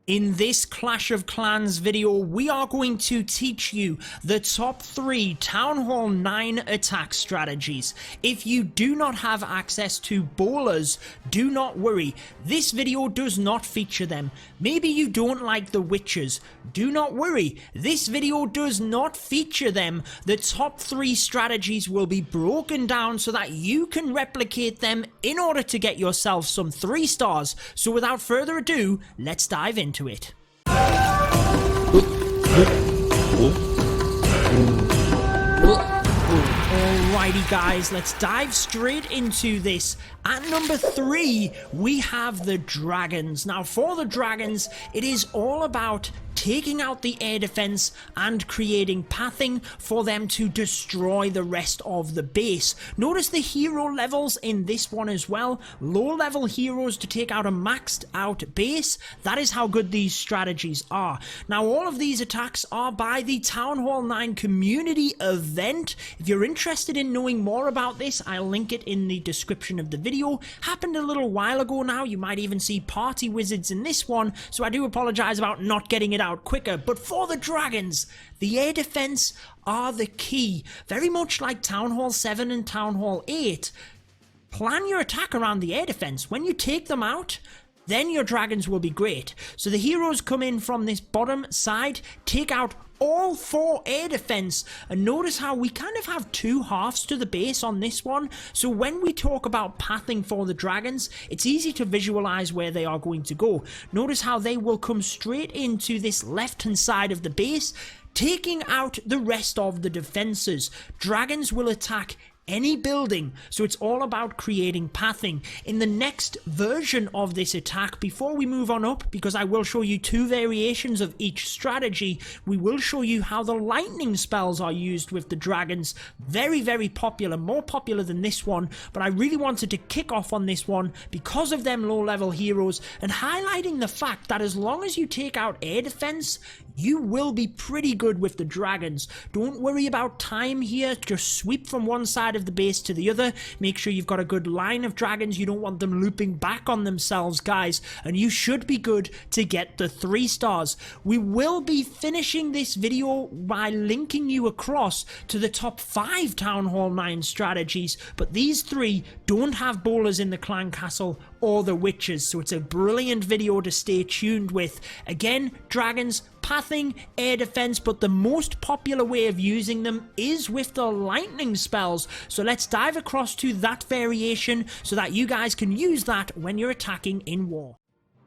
In this Clash of Clans video, we are going to teach you the top 3 Town Hall 9 attack strategies. If you do not have access to bowlers, do not worry. This video does not feature them. Maybe you don't like the witches. Do not worry. This video does not feature them. The top 3 strategies will be broken down so that you can replicate them in order to get yourself some 3 stars. So without further ado, let's dive into it. Alrighty guys, let's dive straight into this. At number 3, we have the dragons. Now for the dragons, it is all about taking out the air defense and creating pathing for them to destroy the rest of the base. Notice the hero levels in this one as well. Low level heroes to take out a maxed out base. That is how good these strategies are. Now all of these attacks are by the Town Hall 9 community event. If you're interested in knowing more about this, I'll link it in the description of the video. Happened a little while ago now. You might even see party wizards in this one, so I do apologize about not getting it out quicker. But for the dragons, the air defense are the key. Very much like Town Hall 7 and Town Hall 8. Plan your attack around the air defense. When you take them out, then your dragons will be great. So the heroes come in from this bottom side, take out all 4 air defense, and notice how we kind of have 2 halves to the base on this one. So when we talk about pathing for the dragons, it's easy to visualize where they are going to go. Notice how they will come straight into this left hand side of the base, taking out the rest of the defenses. Dragons will attack any building, so it's all about creating pathing. In the next version of this attack, before we move on up, because I will show you 2 variations of each strategy, we will show you how the lightning spells are used with the dragons. Very, very popular, more popular than this one, but I really wanted to kick off on this one because of them low level heroes and highlighting the fact that as long as you take out air defense, you will be pretty good with the dragons. Don't worry about time here, just sweep from one side of the base to the other. Make sure you've got a good line of dragons. You don't want them looping back on themselves, guys, and you should be good to get the 3 stars. We will be finishing this video by linking you across to the top 5 Town Hall 9 strategies, but these 3 don't have bowlers in the clan castle or the witches, so it's a brilliant video to stay tuned with. Again, dragons, pathing, air defense, but the most popular way of using them is with the lightning spells. So let's dive across to that variation so that you guys can use that when you're attacking in war.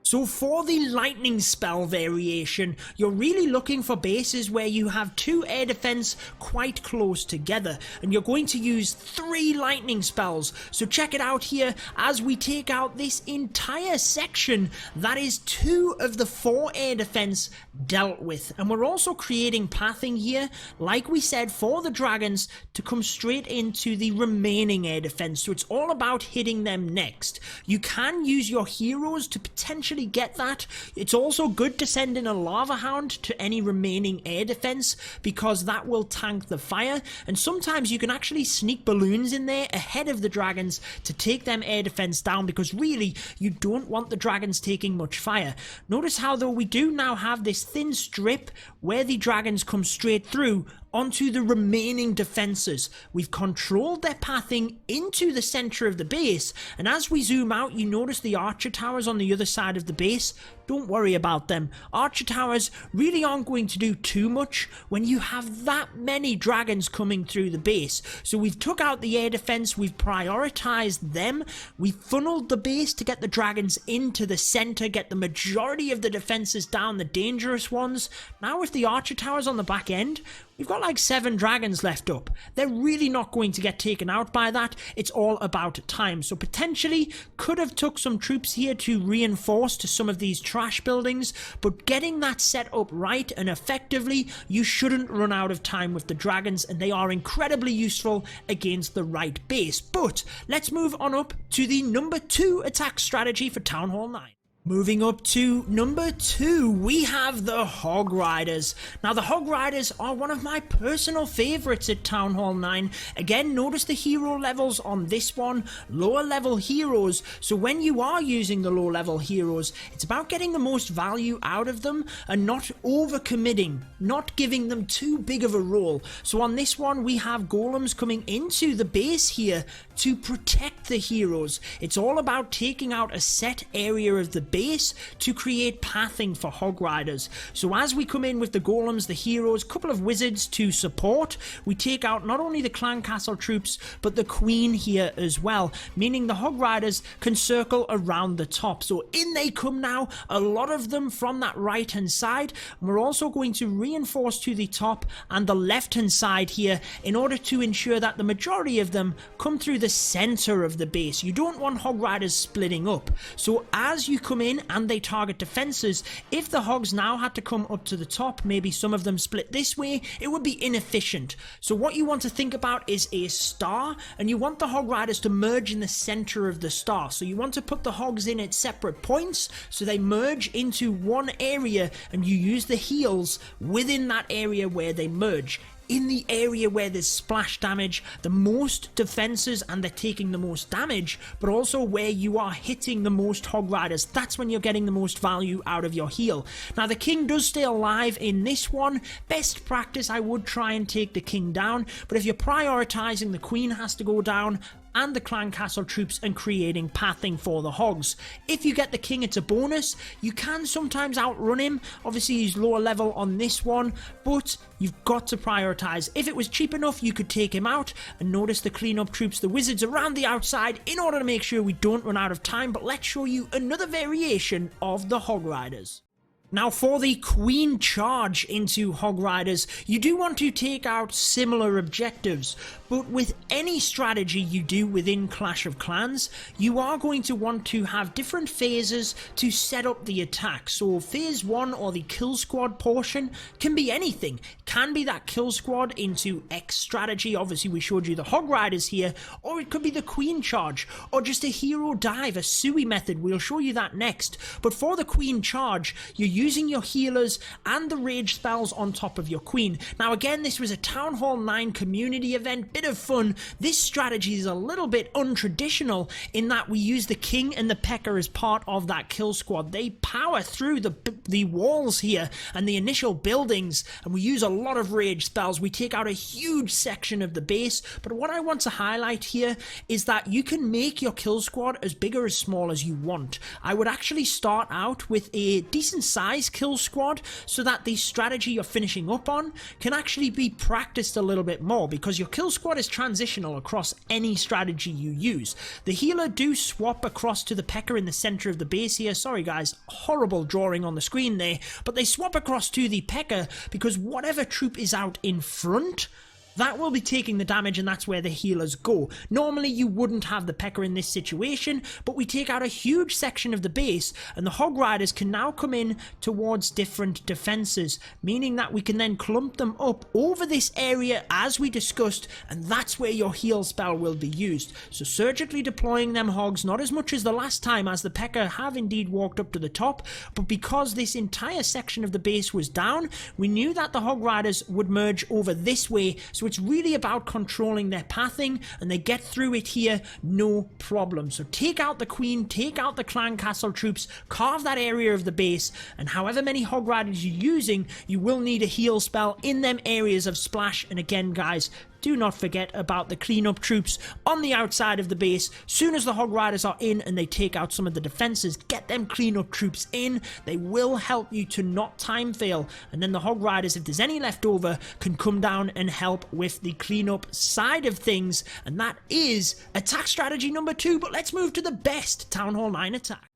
So for the lightning spell variation, you're really looking for bases where you have 2 air defense quite close together, and you're going to use 3 lightning spells. So check it out here as we take out this entire section. That is 2 of the 4 air defense dealt with, and we're also creating pathing here, like we said, for the dragons to come straight into the remaining air defense. So it's all about hitting them next. You can use your heroes to potentially get that. It's also good to send in a lava hound to any remaining air defense because that will tank the fire, and sometimes you can actually sneak balloons in there ahead of the dragons to take them air defense down, because really you don't want the dragons taking much fire. Notice how though we do now have this thin strip where the dragons come straight through onto the remaining defenses. We've controlled their pathing into the center of the base, and as we zoom out, you notice the archer towers on the other side of the base. Don't worry about them. Archer towers really aren't going to do too much when you have that many dragons coming through the base. So we've took out the air defense, we've prioritized them, we've funneled the base to get the dragons into the center, get the majority of the defenses down, the dangerous ones. Now with the archer towers on the back end, we've got like 7 dragons left up. They're really not going to get taken out by that. It's all about time. So potentially could have took some troops here to reinforce to some of these trash buildings, but getting that set up right and effectively, you shouldn't run out of time with the dragons, and they are incredibly useful against the right base. But let's move on up to the number 2 attack strategy for Town Hall 9. Moving up to number 2, we have the Hog Riders. Now, the Hog Riders are one of my personal favorites at Town Hall 9. Again, notice the hero levels on this one, lower level heroes. So when you are using the low level heroes, it's about getting the most value out of them and not overcommitting, not giving them too big of a role. So on this one, we have golems coming into the base here to protect the heroes. It's all about taking out a set area of the base to create pathing for Hog Riders. So as we come in with the golems, the heroes, couple of wizards to support, we take out not only the clan castle troops but the queen here as well, meaning the Hog Riders can circle around the top. So in they come now, a lot of them from that right hand side. And we're also going to reinforce to the top and the left hand side here in order to ensure that the majority of them come through the center of the base. You don't want Hog Riders splitting up. So as you come in and they target defenses, if the hogs now had to come up to the top, maybe some of them split this way, it would be inefficient. So what you want to think about is a star, and you want the Hog Riders to merge in the center of the star. So you want to put the hogs in at separate points so they merge into one area, and you use the heals within that area where they merge. In the area where there's splash damage, the most defenses and they're taking the most damage, but also where you are hitting the most Hog Riders, that's when you're getting the most value out of your heal. Now the king does stay alive in this one. Best practice, I would try and take the king down, but if you're prioritizing, the queen has to go down and the clan castle troops and creating pathing for the hogs. If you get the king, it's a bonus. You can sometimes outrun him. Obviously he's lower level on this one, but you've got to prioritize. If it was cheap enough, you could take him out. And notice the cleanup troops, the wizards around the outside, in order to make sure we don't run out of time. But let's show you another variation of the Hog Riders. Now for the queen charge into Hog Riders, you do want to take out similar objectives, but with any strategy you do within Clash of Clans, you are going to want to have different phases to set up the attack. So phase 1 or the kill squad portion can be anything. It can be that kill squad into X strategy, obviously we showed you the Hog Riders here, or it could be the queen charge, or just a hero dive, a Sui method, we'll show you that next. But for the queen charge, you're using your healers and the rage spells on top of your queen. Now again, this was a Town Hall 9 community event, bit of fun. This strategy is a little bit untraditional in that we use the king and the P.E.K.K.A as part of that kill squad. They power through the walls here and the initial buildings, and we use a lot of rage spells. We take out a huge section of the base, but what I want to highlight here is that you can make your kill squad as big or as small as you want. I would actually start out with a decent size kill squad so that the strategy you're finishing up on can actually be practiced a little bit more, because your kill squad is transitional across any strategy you use. The healer do swap across to the P.E.K.K.A in the center of the base here. Sorry guys, horrible drawing on the screen there, but they swap across to the P.E.K.K.A because whatever troop is out in front, that will be taking the damage, and that's where the healers go. Normally you wouldn't have the P.E.K.K.A in this situation, but we take out a huge section of the base, and the Hog Riders can now come in towards different defenses, meaning that we can then clump them up over this area as we discussed, and that's where your heal spell will be used. So surgically deploying them hogs, not as much as the last time, as the P.E.K.K.A have indeed walked up to the top, but because this entire section of the base was down, we knew that the Hog Riders would merge over this way, so it's really about controlling their pathing, and they get through it here no problem. So take out the queen, take out the clan castle troops, carve that area of the base, and however many Hog Riders you're using, you will need a heal spell in them areas of splash. And again guys, do not forget about the cleanup troops on the outside of the base. Soon as the Hog Riders are in and they take out some of the defenses, get them cleanup troops in. They will help you to not time fail, and then the Hog Riders, if there's any left over, can come down and help with the cleanup side of things. And that is attack strategy number 2. But let's move to the best Town Hall 9 attack.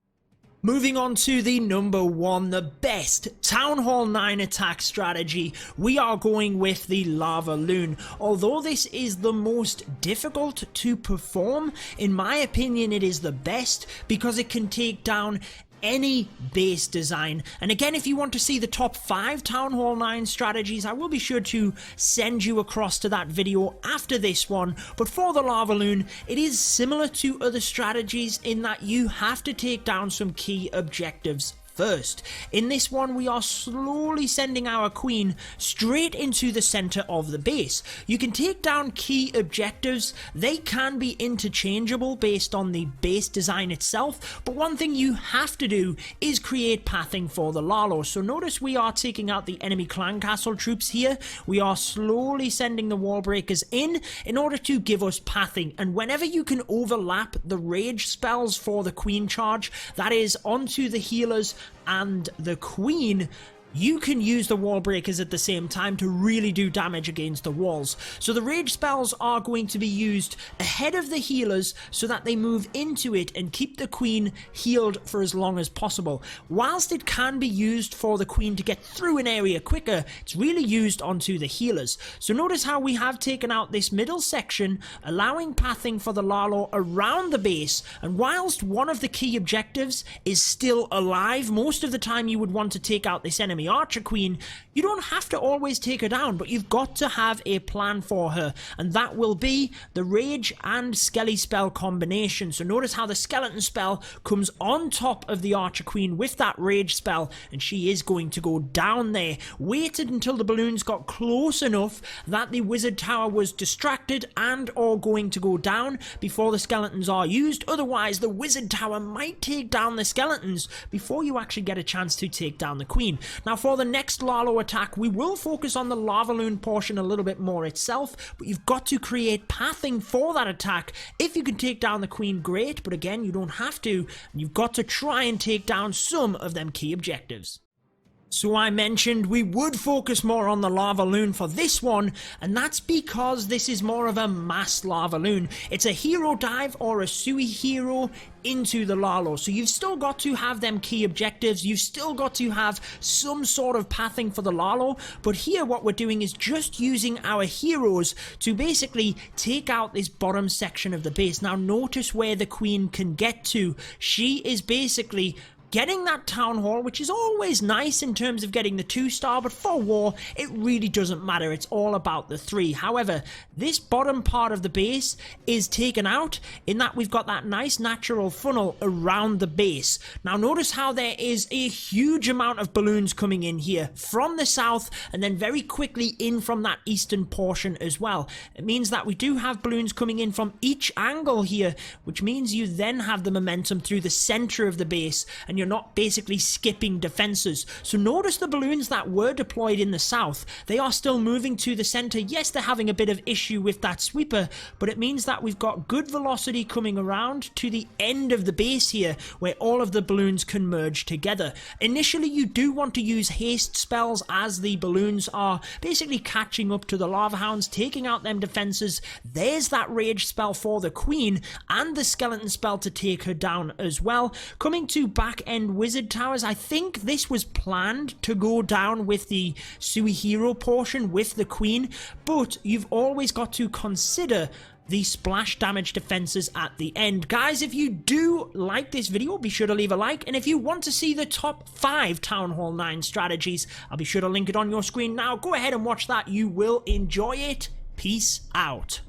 Moving on to the number 1, the best Town Hall 9 attack strategy, we are going with the LavaLoon. Although this is the most difficult to perform, in my opinion it is the best because it can take down any base design. And again, if you want to see the top 5 Town Hall 9 strategies, I will be sure to send you across to that video after this one. But for the LavaLoon, it is similar to other strategies in that you have to take down some key objectives first. In this one, we are slowly sending our queen straight into the center of the base. You can take down key objectives. They can be interchangeable based on the base design itself, but one thing you have to do is create pathing for the Lalo. So notice we are taking out the enemy clan castle troops here. We are slowly sending the wall breakers in order to give us pathing, and whenever you can overlap the rage spells for the queen charge, that is onto the healers and the queen, you can use the wall breakers at the same time to really do damage against the walls. So the rage spells are going to be used ahead of the healers so that they move into it and keep the queen healed for as long as possible. Whilst it can be used for the queen to get through an area quicker, it's really used onto the healers. So notice how we have taken out this middle section, allowing pathing for the Lalo around the base, and whilst one of the key objectives is still alive, most of the time you would want to take out this enemy archer queen. You don't have to always take her down, but you've got to have a plan for her, and that will be the rage and skelly spell combination. So notice how the skeleton spell comes on top of the archer queen with that rage spell, and she is going to go down there. Waited until the balloons got close enough that the wizard tower was distracted and or going to go down before the skeletons are used. Otherwise, the wizard tower might take down the skeletons before you actually get a chance to take down the queen. Now for the next Lalo attack, we will focus on the LavaLoon portion a little bit more itself, but you've got to create pathing for that attack. If you can take down the queen, great, but again, you don't have to. You've got to try and take down some of them key objectives. So I mentioned we would focus more on the LavaLoon for this one, and that's because this is more of a mass LavaLoon. It's a hero dive or a Sui hero into the Lalo. So you've still got to have them key objectives, you've still got to have some sort of pathing for the Lalo, but here what we're doing is just using our heroes to basically take out this bottom section of the base. Now notice where the queen can get to. She is basically getting that town hall, which is always nice in terms of getting the 2-star, but for war, it really doesn't matter. It's all about the 3. However, this bottom part of the base is taken out in that we've got that nice natural funnel around the base. Now, notice how there is a huge amount of balloons coming in here from the south and then very quickly in from that eastern portion as well. It means that we do have balloons coming in from each angle here, which means you then have the momentum through the center of the base, and you're not basically skipping defenses. So notice the balloons that were deployed in the south, they are still moving to the center. Yes, they're having a bit of issue with that sweeper, but it means that we've got good velocity coming around to the end of the base here, where all of the balloons can merge together. Initially, you do want to use haste spells as the balloons are basically catching up to the lava hounds, taking out them defenses. There's that rage spell for the queen and the skeleton spell to take her down as well. Coming to back end wizard towers, I think this was planned to go down with the Sui hero portion with the queen, but you've always got to consider the splash damage defenses at the end. Guys, if you do like this video, be sure to leave a like, and if you want to see the top 5 Town Hall 9 strategies, I'll be sure to link it on your screen now. Go ahead and watch that. You will enjoy it. Peace out.